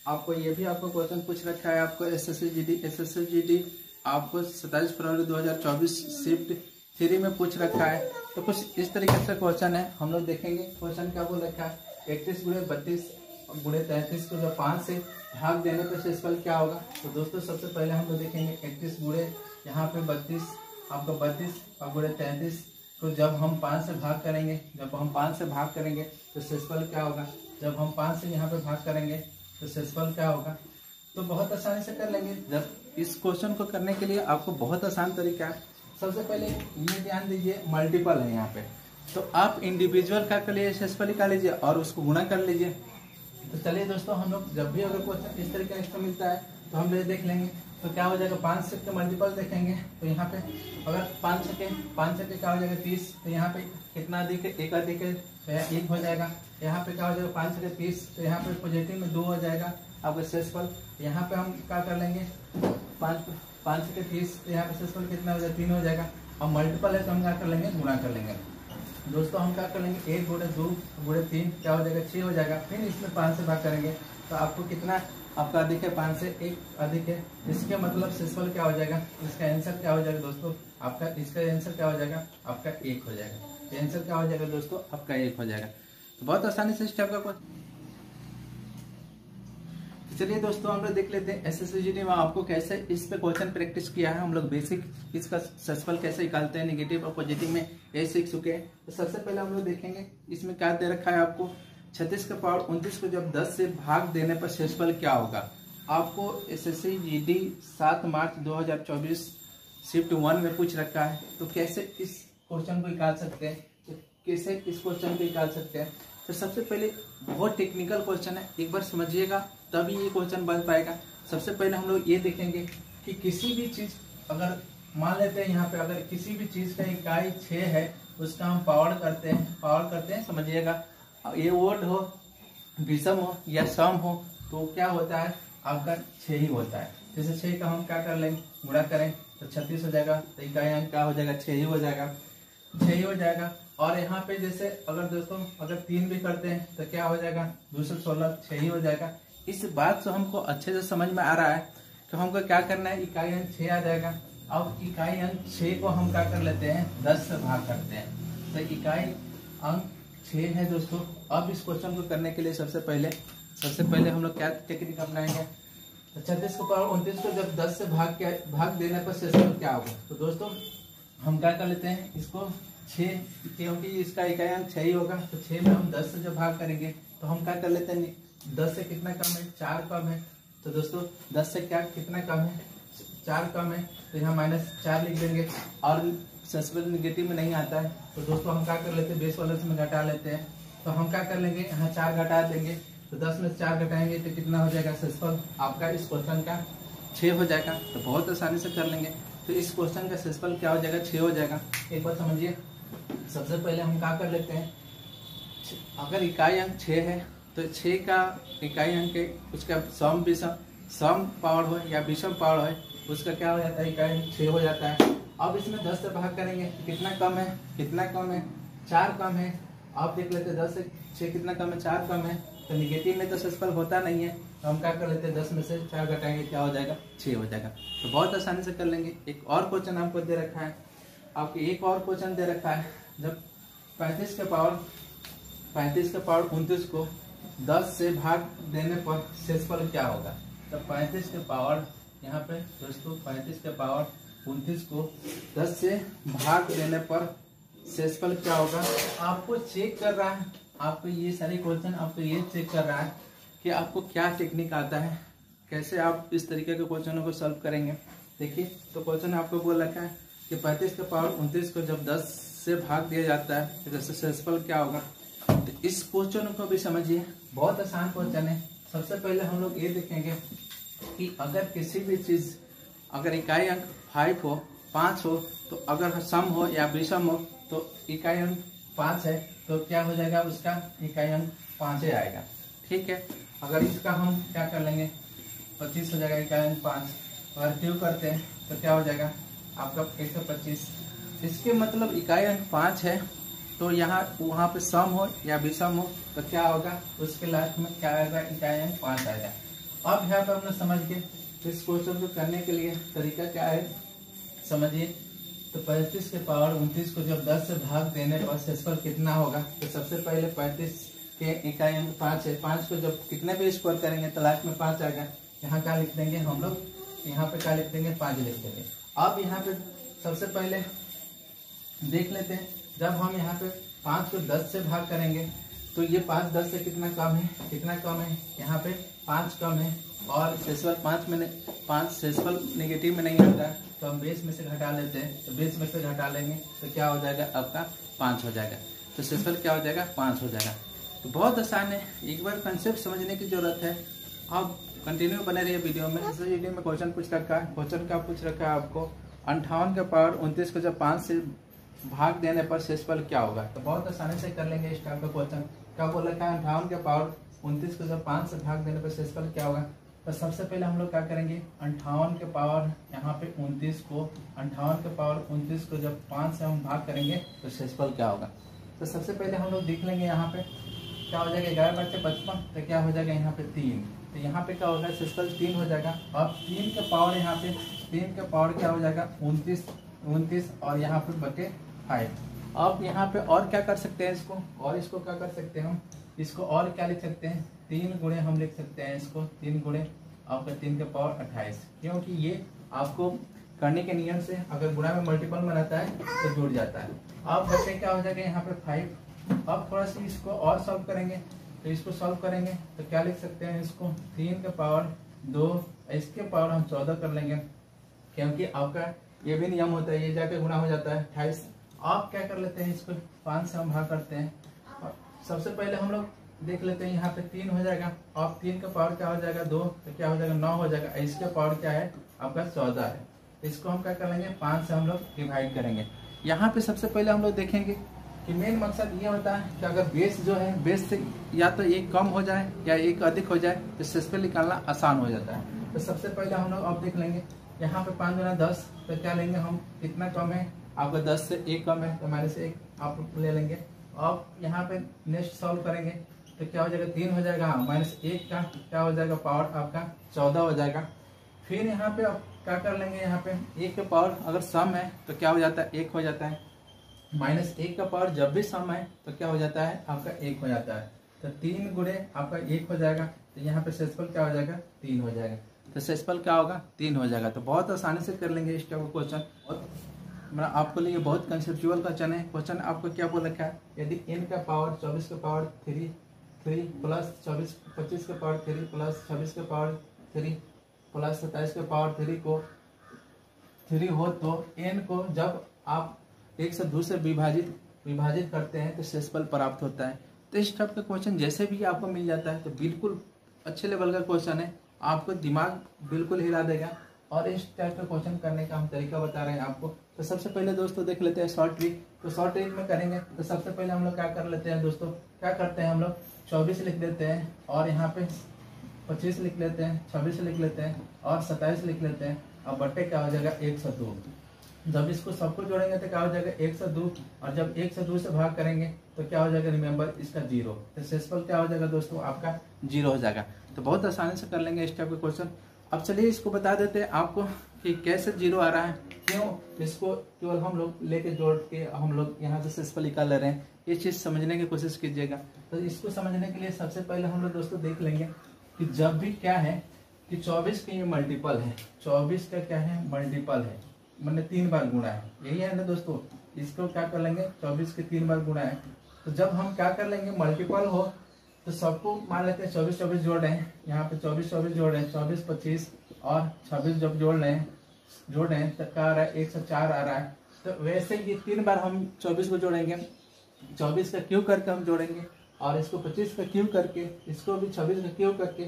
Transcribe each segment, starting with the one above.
आपको ये भी आपको क्वेश्चन पूछ रखा है, आपको एसएससी आपको 27 फरवरी 2024 शिफ्ट 3 में पूछ रखा है। तो कुछ इस तरीके से क्वेश्चन है, हम लोग देखेंगे। क्वेश्चन क्या बोल रखा है, 31 गुणे 32 गुणे 33 को जब 5 से भाग देने पर शेषफल क्या होगा। तो दोस्तों सबसे पहले हम लोग देखेंगे 31 गुणे यहाँ पे 32 आपका 32 और गुणे 33 को जब हम 5 से भाग करेंगे, तो शेषफल क्या होगा। जब हम 5 से यहाँ पे भाग करेंगे तो शेषफल क्या होगा। तो बहुत आसानी से कर लेंगे। जब इस क्वेश्चन को करने के लिए आपको बहुत आसान तरीका है। सबसे पहले ये ध्यान दीजिए, मल्टीपल है यहाँ पे, तो आप इंडिविजुअल का कर लीजिए, शेषफल निकाल लीजिए और उसको गुणा कर लीजिए। तो चलिए दोस्तों, हम लोग जब भी अगर क्वेश्चन इस तरीके का मिलता है तो हम ये देख लेंगे। तो क्या हो जाएगा, 5 से के मल्टीपल देखेंगे तो यहाँ पे अगर 5 से क्या हो जाएगा 30, तो यहाँ पे कितना अधिक है, 1 अधिक है तो 1 हो जाएगा। यहाँ पे क्या हो जाएगा 5 से 30, तो यहाँ पे पॉजिटिव में 2 हो जाएगा आपका शेषफल। यहाँ पे हम क्या कर लेंगे, 5 से 30, तो यहाँ पे शेषफल कितना हो जाएगा 3 हो जाएगा। और मल्टीपल है तो हम क्या कर लेंगे, गुणा कर लेंगे। दोस्तों हम क्या कर लेंगे, 1 गुणे 2 गुणे 3 क्या हो जाएगा 6 हो जाएगा। फिर इसमें 5 से भाग करेंगे तो आपको कितना आपका अधिक है, 5 से 1 अधिक है। इसके मतलब शेषफल क्या हो जाएगा, इसका आंसर क्या हो जाएगा दोस्तों आपका, इसका आंसर क्या हो जाएगा आपका 1 हो जाएगा। आंसर क्या हो जाएगा दोस्तों आपका 1 हो जाएगा। तो बहुत आसानी से स्टेप का चलिए दोस्तों हम लोग देख लेते हैं एसएससी में आपको कैसे इस पे क्वेश्चन प्रैक्टिस किया है। हम लोग बेसिक इसका शेषफल कैसे निकालते हैं, नेगेटिव और पॉजिटिव में ये सीख चुके हैं। तो सबसे पहले हम लोग देखेंगे इसमें क्या दे रखा है आपको, 36 का पावर 29 को जब 10 से भाग देने पर शेषफल क्या होगा। आपको एसएससी जीडी 7 मार्च 2024 शिफ्ट 1 में पूछ रखा है। तो कैसे इस क्वेश्चन को निकाल सकते हैं, तो सबसे पहले बहुत टेक्निकल क्वेश्चन है, एक बार समझिएगा तभी ये क्वेश्चन बन पाएगा। सबसे पहले हम लोग ये देखेंगे कि किसी भी चीज अगर मान लेते हैं यहाँ पे, अगर किसी भी चीज का इकाई 6 है उसका हम पावर करते हैं समझिएगा। ये ओड हो, विषम हो या सम हो तो क्या होता है आपका 6 ही होता है। जैसे 6 का हम क्या कर लेंगे, गुणा करें तो 36 हो जाएगा। तो इकाई अंक क्या हो जाएगा, 6 ही हो जाएगा। और यहाँ पे जैसे अगर दोस्तों अगर 3 भी करते हैं तो क्या हो जाएगा 216, 6 ही हो जाएगा। इस बात से हमको अच्छे से समझ में आ रहा है कि हमको क्या करना है, इकाई अंक 6 आ जाएगा। अब इकाई अंक 6 को हम क्या कर लेते हैं, 10 से भाग करते हैं। तो इकाई अंक 6 है दोस्तों। अब इस क्वेश्चन को करने के लिए सबसे पहले हम लोग क्या टेक्निक अपनाएंगे, तो 36 को पावर 29 को जब 10 से भाग देने पर शेषफल क्या होगा। तो दोस्तों हम क्या कर लेते हैं, इसको 6, क्योंकि इसका इकाई अंक 6 ही होगा, तो 6 में हम 10 से जब भाग करेंगे तो हम क्या कर लेते हैं, 10 से कितना कम है, 4 कम है। तो दोस्तों 10 से क्या कितना कम है, 4 कम है, तो यहाँ -4 लिख देंगे। और शेषफल नेगेटिव में नहीं आता है तो दोस्तों हम क्या कर लेते हैं, बेस वाले में घटा लेते हैं। तो हम क्या कर लेंगे, यहाँ 4 घटा देंगे, तो 10 में 4 घटाएंगे तो कितना हो जाएगा, शेषफल आपका इस क्वेश्चन का 6 हो जाएगा। तो बहुत आसानी से कर लेंगे। तो इस क्वेश्चन का शेषफल क्या हो जाएगा, 6 हो जाएगा। एक बार समझिए, सबसे पहले हम क्या कर लेते हैं, अगर इकाई अंक 6 है तो 6 का इकाई अंक है उसका सम पावर हो या विषम पावर हो उसका क्या हो जाता है, इकाई अंक 6 हो जाता है। अब इसमें 10 से भाग करेंगे तो कितना कम है, 4 कम है। आप देख लेते हैं 10 से 6 कितना कम है, 4 कम है। तो निगेटिव में तो शेषफल होता नहीं है, तो हम क्या कर लेते हैं, 10 में से 4 घटाएंगे क्या हो जाएगा, 6 हो जाएगा। तो बहुत आसानी से कर लेंगे। एक और क्वेश्चन हमको दे रखा है, आपको एक और क्वेश्चन दे रखा है, जब 35 का पावर 29 को 10 से भाग देने पर शेषफल क्या होगा। तो 35 के पावर यहाँ पे दोस्तों 35 के पावर 29 को 10 से भाग देने पर शेषफल क्या होगा। आपको चेक कर रहा है, आपको ये सारे क्वेश्चन आपको ये चेक कर रहा है कि आपको क्या टेक्निक आता है, कैसे आप इस तरीके के क्वेश्चनों को सॉल्व करेंगे। देखिए तो क्वेश्चन आपको बोल रखा है कि 35 के पावर 29 को जब 10 से भाग दिया जाता है तो जैसे शेषफल क्या होगा। तो इस क्वेश्चन को भी समझिए, बहुत आसान क्वेश्चन है। सबसे पहले हम लोग ये देखेंगे कि अगर किसी भी चीज अगर इकाई अंक 5 हो 5 हो, तो अगर सम हो या विषम हो तो इकाई अंक 5 है तो क्या हो जाएगा, उसका इकाई अंक 5 ही आएगा। ठीक है, अगर इसका हम क्या कर लेंगे, 25 हो जाएगा, इकाई अंक 5। अगर क्यूब करते हैं तो क्या हो जाएगा आपका 125। इसके मतलब इकाई अंक 5 है तो यहाँ वहाँ पे सम हो या विषम हो तो क्या होगा, उसके लास्ट में क्या आएगा, इकाई अंक 5 आएगा। अब यहाँ पे हमने समझ के इस क्वेश्चन को करने के लिए तरीका क्या है समझिए। तो 35 के पावर 29 को जब 10 से भाग देने पर शेषफल कितना होगा। तो सबसे पहले 35 के इकाई अंक 5 है, 5 को जब कितने भी स्क्वायर करेंगे तो लास्ट में 5 आएगा। यहाँ क्या लिख देंगे हम लोग, यहाँ पे क्या लिख देंगे 5 लिख देंगे। अब यहाँ पे सबसे पहले देख लेते हैं, जब हम यहाँ पे 5 को 10 से भाग करेंगे तो ये 5 10 से कितना कम है, कितना कम है, यहाँ पे 5 कम है और शेषफल 5 शेषफल नेगेटिव में नहीं आता है तो हम बेस में से घटा लेते हैं। तो बेस में से घटा लेंगे तो क्या हो जाएगा आपका 5 हो जाएगा। तो शेषफल क्या हो जाएगा 5 हो जाएगा। तो बहुत आसान है, एक बार कंसेप्ट समझने की जरूरत है। अब कंटिन्यू बने रहिए वीडियो में। इस वीडियो में क्वेश्चन पूछ रखा है, क्वेश्चन क्या पूछ रखा है आपको, 58 के पावर 29 को जब 5 से भाग देने पर शेषफल क्या होगा। तो बहुत आसानी से कर लेंगे इस टाइप का क्वेश्चन। क्या बोल रखा है 58 के पावर 29 को जब 5 से भाग देने पर शेषफल क्या होगा। तो सबसे पहले हम लोग क्या करेंगे 58 के पावर यहाँ पे 29 को 58 के पावर 29 को जब 5 से हम भाग करेंगे तो शेषफल क्या होगा। तो सबसे पहले हम लोग देख लेंगे यहाँ पे क्या हो जाएगा 11 बचे 55 तो क्या हो जाएगा यहाँ पे 3। तो यहाँ पे क्या होगा शेषफल 3 हो जाएगा। अब 3 का पावर यहाँ पे 3 का पावर क्या हो जाएगा 29 और यहाँ पे बटे 5। अब यहाँ पे और क्या कर सकते हैं इसको, और इसको क्या कर सकते हैं हम, इसको और क्या लिख सकते हैं 3 गुणे हम लिख सकते हैं इसको 3 गुणे आपका 3 का पावर 28, क्योंकि ये आपको करने के नियम से अगर गुणा में मल्टीपल बनाता है तो जुड़ जाता है। अब बच्चे क्या हो जाएगा यहाँ पे 5। अब थोड़ा सा इसको और सॉल्व करेंगे, तो इसको सॉल्व करेंगे तो क्या लिख सकते हैं इसको 3 का पावर 2, इसके पावर हम 14 कर लेंगे, क्योंकि आपका ये भी नियम होता है, ये जाके गुणा हो जाता है 28। आप क्या कर लेते हैं इसको 5 से हम भाग करते हैं। और सबसे पहले हम लोग देख लेते हैं यहाँ पे 3 हो जाएगा। अब 3 का पावर क्या हो जाएगा 2 तो क्या हो जाएगा 9 हो जाएगा। इसका पावर क्या है आपका 14 है। इसको हम क्या कर लेंगे 5 से हम लोग डिवाइड करेंगे। यहाँ पे सबसे पहले हम लोग देखेंगे कि मेन मकसद ये होता है कि अगर बेस जो है बेस से या तो एक कम हो जाए या एक अधिक हो जाए तो शेषफल निकालना आसान हो जाता है। तो सबसे पहले हम लोग अब देख लेंगे यहाँ पे 5 गुना 10 तो क्या लेंगे हम, कितना कम है आपका 10 से 1 कम है तो -1 आप ले लेंगे। अब यहाँ पे नेक्स्ट सॉल्व करेंगे तो क्या हो जाएगा 3 हो जाएगा, -1 का क्या हो जाएगा पावर आपका 14 हो जाएगा। फिर यहाँ पे अब क्या कर लेंगे, यहाँ पे 1 का पावर अगर सम है तो क्या हो जाता है 1 हो जाता है, -1 का पावर जब भी सम है तो क्या हो जाता है आपका 1 हो जाता है। तो 3 गुणे आपका 1 हो जाएगा। तो यहाँ पे शेषफल क्या हो जाएगा 3 हो जाएगा। तो शेषफल क्या होगा 3 हो जाएगा। तो बहुत आसानी से कर लेंगे इस टाइप का क्वेश्चन। और आपको लिए बहुत कंसेप्चुअल क्वेश्चन है। क्वेश्चन आपको क्या बोल रखा है, यदि n का पावर 24 का पावर 3 प्लस 25 का पावर 3 प्लस 26 का पावर 3 प्लस 27 का पावर 3 को 3 हो तो n को जब आप 1 से 2 से विभाजित करते हैं तो शेषफल प्राप्त होता है। तो इस टाइप का क्वेश्चन जैसे भी आपको मिल जाता है तो बिल्कुल अच्छे लेवल का क्वेश्चन है, आपको दिमाग बिल्कुल हिला देगा। और इस टाइप का क्वेश्चन करने का हम तरीका बता रहे हैं आपको। तो सबसे पहले दोस्तों देख लेते हैं शॉर्ट ट्रिक। तो शॉर्ट ट्रिक में करेंगे तो सबसे पहले हम लोग क्या कर लेते हैं दोस्तों, क्या करते हैं हम लोग 24 लिख देते हैं और यहाँ पे 25 लिख लेते हैं, 26 लिख लेते हैं और 27 लिख लेते हैं। अब बट्टे क्या हो जाएगा 102। जब इसको सबको जोड़ेंगे तो क्या हो जाएगा 102 और जब 102 से भाग करेंगे तो क्या हो जाएगा रिमेम्बर इसका 0। तो शेषफल क्या हो जाएगा दोस्तों आपका 0 हो जाएगा। तो बहुत आसानी से कर लेंगे इस टाइप का क्वेश्चन। अब चलिए इसको बता देते हैं आपको कि कैसे 0 आ रहा है, क्यों इसको केवल हम लोग लेके जोड़ के हम लोग यहाँ से शेषफल निकाल ले रहे हैं, ये चीज समझने की कोशिश कीजिएगा। तो इसको समझने के लिए सबसे पहले हम लोग दोस्तों देख लेंगे कि जब भी क्या है कि 24 के ये मल्टीपल है, 24 का क्या है मल्टीपल है, मैंने 3 बार गुणा है, यही है ना दोस्तों। इसको क्या कर लेंगे 24 के 3 बार गुणा है। तो जब हम क्या कर लेंगे मल्टीपल हो तो सबको मान लेते हैं 24 जोड़ रहे हैं, यहाँ पे 24 जोड़ रहे हैं, 24 25 और 26 जब जोड़ रहे हैं तो क्या आ रहा है 104 आ रहा है। तो वैसे ये 3 बार हम 24 को जोड़ेंगे, 24 का क्यूब करके हम जोड़ेंगे और इसको 25 का क्यूब करके, इसको भी 26 का क्यूब करके,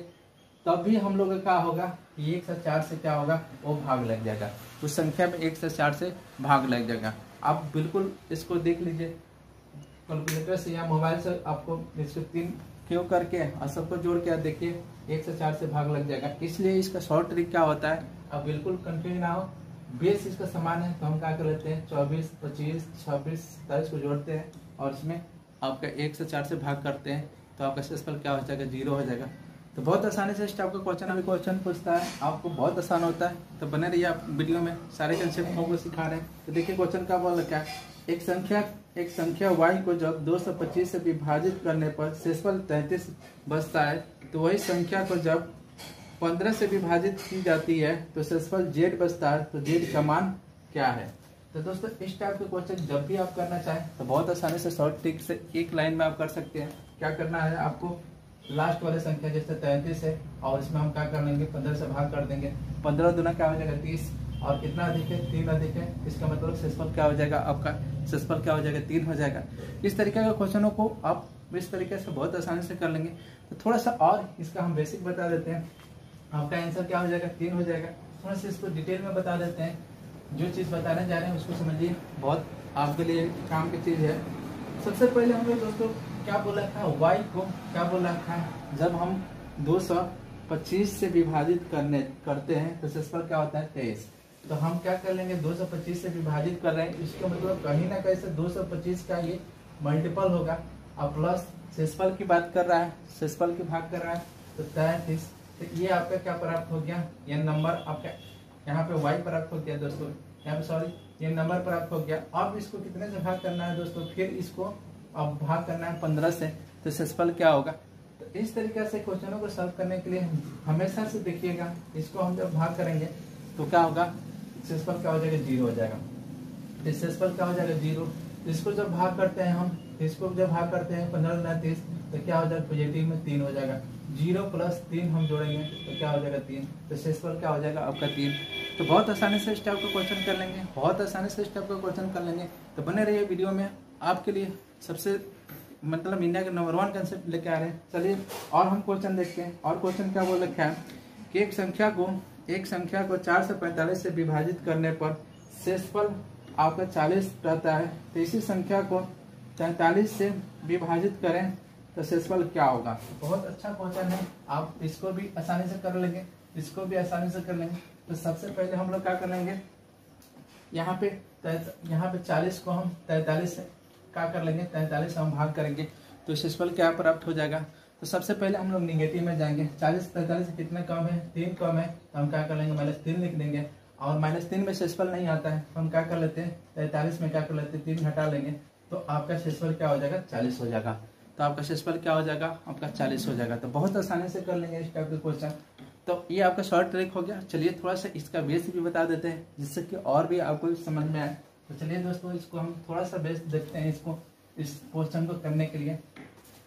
तब भी हम लोग का क्या होगा कि 104 से क्या होगा वो भाग लग जाएगा, उस संख्या में 104 से भाग लग जाएगा। आप बिल्कुल इसको देख लीजिए कैलकुलेटर से या मोबाइल से, आपको इसको 3 क्यों करके और सबको जोड़ के देखिए 104 से भाग लग जाएगा। इसलिए इसका शॉर्ट ट्रिक क्या होता है, अब बिल्कुल कंफ्यूज ना हो, बेस इसका समान है तो हम क्या कर लेते हैं 24 25 26 27 को जोड़ते हैं और इसमें आपका 104 से भाग करते हैं तो आपका शेषफल क्या हो जाएगा 0 हो जाएगा। तो बहुत आसानी से इस टाइप का क्वेश्चन अभी क्वेश्चन पूछता है, आपको बहुत आसान होता है। तो बने रहिए आप वीडियो में, सारे कंसेप्ट को सिखा रहे हैं। तो देखिए क्वेश्चन का बोला क्या है, एक संख्या y को जब 225 से विभाजित करने पर शेषफल 33 बचता है, तो वही संख्या को जब 15 से विभाजित की जाती है तो शेषफल z बचता है, तो z का मान क्या है। तो दोस्तों इस टाइप के क्वेश्चन जब भी आप करना चाहें तो बहुत आसानी से शॉर्ट ट्रिक से एक लाइन में आप कर सकते हैं। क्या करना है, आपको लास्ट वाले संख्या जैसे 33 है और इसमें हम क्या कर लेंगे, 15 से भाग कर देंगे। 15 दूना क्या हो जाएगा 30, और कितना अधिक है 3 अधिक है, इसका मतलब शेषफल क्या हो जाएगा, आपका शेषफल क्या हो जाएगा 3 हो जाएगा। इस तरीके के क्वेश्चनों को आप इस तरीके से बहुत आसानी से कर लेंगे। तो थोड़ा सा और इसका हम बेसिक बता देते हैं, आपका आंसर क्या हो जाएगा 3 हो जाएगा। थोड़ा सा इसको डिटेल में बता देते हैं, जो चीज़ बताने जा रहे हैं उसको समझिए, बहुत आपके लिए काम की चीज़ है। सबसे पहले हम लोग दोस्तों क्या बोला था, y को क्या बोला था, जब हम 225 से विभाजित करते हैं तो शेषफल क्या होता है 23। तो हम क्या कर लेंगे, 225 से विभाजित कर रहे हैं, इसका मतलब कहीं ना कहीं से 225 का ये मल्टीपल होगा, और प्लस शेषफल की बात कर रहा है, शेषफल की भाग कर रहा है, तो 33। तो ये आपका क्या प्राप्त हो गया, ये नंबर आपका यहाँ पे y प्राप्त हो गया दोस्तों, यहाँ पे सॉरी ये नंबर प्राप्त हो गया। अब इसको कितने से भाग करना है दोस्तों, फिर इसको अब भाग करना है 15 से, तो शेषफल क्या होगा। तो इस तरीके से क्वेश्चनों को सॉल्व करने के लिए हमेशा से देखिएगा, इसको हम जब भाग करेंगे तो क्या होगा, शेषफल क्या हो जाएगा 0 हो जाएगा। तो शेषफल क्या हो जाएगा 0। इसको जब भाग करते हैं हम, इसको जब भाग करते हैं 15 गुना 30, तो क्या हो जाएगा पॉजिटिव में 3 हो जाएगा। 0 प्लस 3 हम जोड़ेंगे तो क्या हो जाएगा 3, तो शेषफल क्या हो जाएगा आपका 3। तो बहुत आसानी से इस टाइप का क्वेश्चन कर लेंगे, बहुत आसानी से इस टाइप का क्वेश्चन कर लेंगे। तो बने रहिए वीडियो में, आपके लिए सबसे मतलब इंडिया के नंबर 1 कंसेप्ट लेके आ रहे हैं। चलिए और हम क्वेश्चन देखते हैं। और क्वेश्चन क्या बोल रखा है कि एक संख्या को 4 से 45 से विभाजित करने पर शेषफल आपका 40 रहता है, तो इसी संख्या को 43 से विभाजित करें तो शेषफल क्या होगा। बहुत अच्छा क्वेश्चन है, आप इसको भी आसानी से कर लेंगे, इसको भी आसानी से कर लेंगे। तो सबसे पहले हम लोग क्या कर लेंगे, यहाँ पे 40 को हम 43 से क्या कर लेंगे, 43 से हम भाग करेंगे तो शेषफल क्या प्राप्त हो जाएगा। तो सबसे पहले हम लोग निगेटिव में जाएंगे, 40 43 से कितना कम है, 3 कम है, तो हम क्या कर लेंगे -3 लिख देंगे। और -3 में शेषफल नहीं आता है, तो हम क्या कर लेते हैं 43 में क्या कर लेते हैं 3 घटा लेंगे, तो आपका शेषफल क्या हो जाएगा 40 हो जाएगा। तो आपका शेषफल क्या हो जाएगा, आपका 40 हो जाएगा। तो बहुत आसानी से कर लेंगे इस टाइप के क्वेश्चन। तो ये आपका शॉर्ट ट्रिक हो गया। चलिए थोड़ा सा इसका बेस भी बता देते हैं, जिससे कि और भी आपको समझ में आए। तो चलिए दोस्तों इसको हम थोड़ा सा बेस देखते हैं, इसको इस क्वेश्चन को करने के लिए।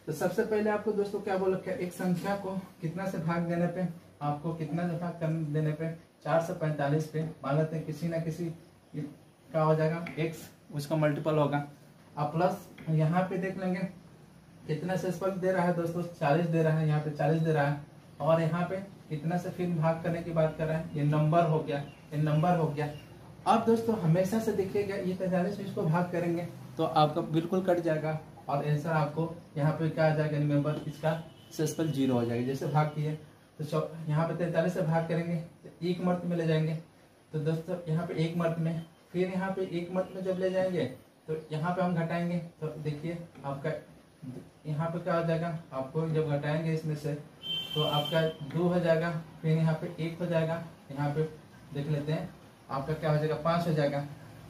तो सबसे पहले आपको दोस्तों क्या बोल रखा है, एक संख्या को कितना से भाग देने पे, आपको कितना से भाग देने पे 4 से 45 पे मान लेते हैं किसी ना किसी क्या हो जाएगा x, उसका मल्टीपल होगा। अब प्लस यहाँ पे देख लेंगे कितना शेषफल दे रहा है दोस्तों, 40 दे रहा है, यहाँ पे 40 दे रहा है, और यहाँ पे कितना से फिर भाग करने की बात कर रहे हैं, ये नंबर हो गया, ये नंबर हो गया। अब दोस्तों हमेशा से देखिएगा, ये 43 में इसको भाग करेंगे तो आपका बिल्कुल कट जाएगा, और आंसर आपको यहाँ पे क्या आ जाएगा, रिमेम्बर इसका शेषफल 0 हो जाएगा। जैसे भाग किए तो यहाँ पे 43 से भाग करेंगे तो 1 मर्त में ले जाएंगे, तो दोस्तों यहाँ पे 1 मर्त में, फिर यहाँ पे 1 मर्त में जब ले जाएंगे तो यहाँ पे हम घटाएंगे, तो देखिए आपका यहाँ पे क्या हो जाएगा, आपको जब घटाएंगे इसमें से तो आपका 2 हो जाएगा, फिर यहाँ पे 1 हो जाएगा, यहाँ पे देख लेते हैं आपका क्या हो जाएगा 5 हो जाएगा।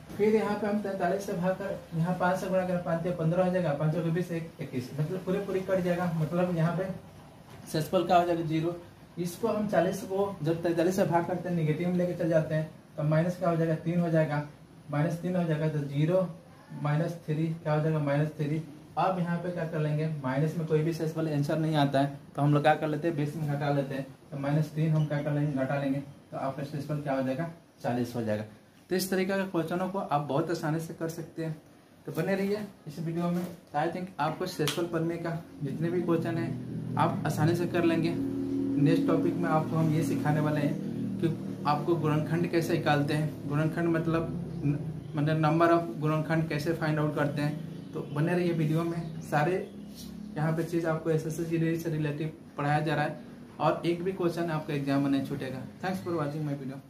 फिर यहाँ पे हम 43 से भाग कर यहाँ 5 से गुणा कर 5 15 हो जाएगा, 5 को 20 21, मतलब पूरी कट जाएगा, मतलब यहाँ पे शेषफल क्या हो जाएगा 0। इसको हम 40 को जब 43 से भाग करते हैं निगेटिव में लेके चल जाते हैं, तो माइनस क्या हो जाएगा 3 हो जाएगा, -3 हो जाएगा, तो 0 -3 क्या हो जाएगा -3। अब यहाँ पे क्या कर लेंगे, माइनस में कोई भी शेषफल आंसर नहीं आता है, तो हम लोग क्या कर लेते हैं बेस में घटा लेते हैं, तो -3 हम क्या कर लेंगे घटा लेंगे, तो आपका शेषफल क्या हो जाएगा 40 हो जाएगा। तो इस तरीके के क्वेश्चनों को आप बहुत आसानी से कर सकते हैं। तो बने रहिए इस वीडियो में, आई थिंक आपको शेषफल पढ़ने का जितने भी क्वेश्चन है आप आसानी से कर लेंगे। नेक्स्ट टॉपिक में आपको हम ये सिखाने वाले हैं कि आपको गुणनखंड कैसे निकालते हैं, गुणनखंड मतलब नंबर ऑफ गुणनखंड कैसे फाइंड आउट करते हैं। तो बने रहिए वीडियो में, सारे यहाँ पे चीज़ आपको एसएससी से रिलेटिव पढ़ाया जा रहा है, और एक भी क्वेश्चन आपका एग्जाम में नहीं छूटेगा। Thanks for watching my video.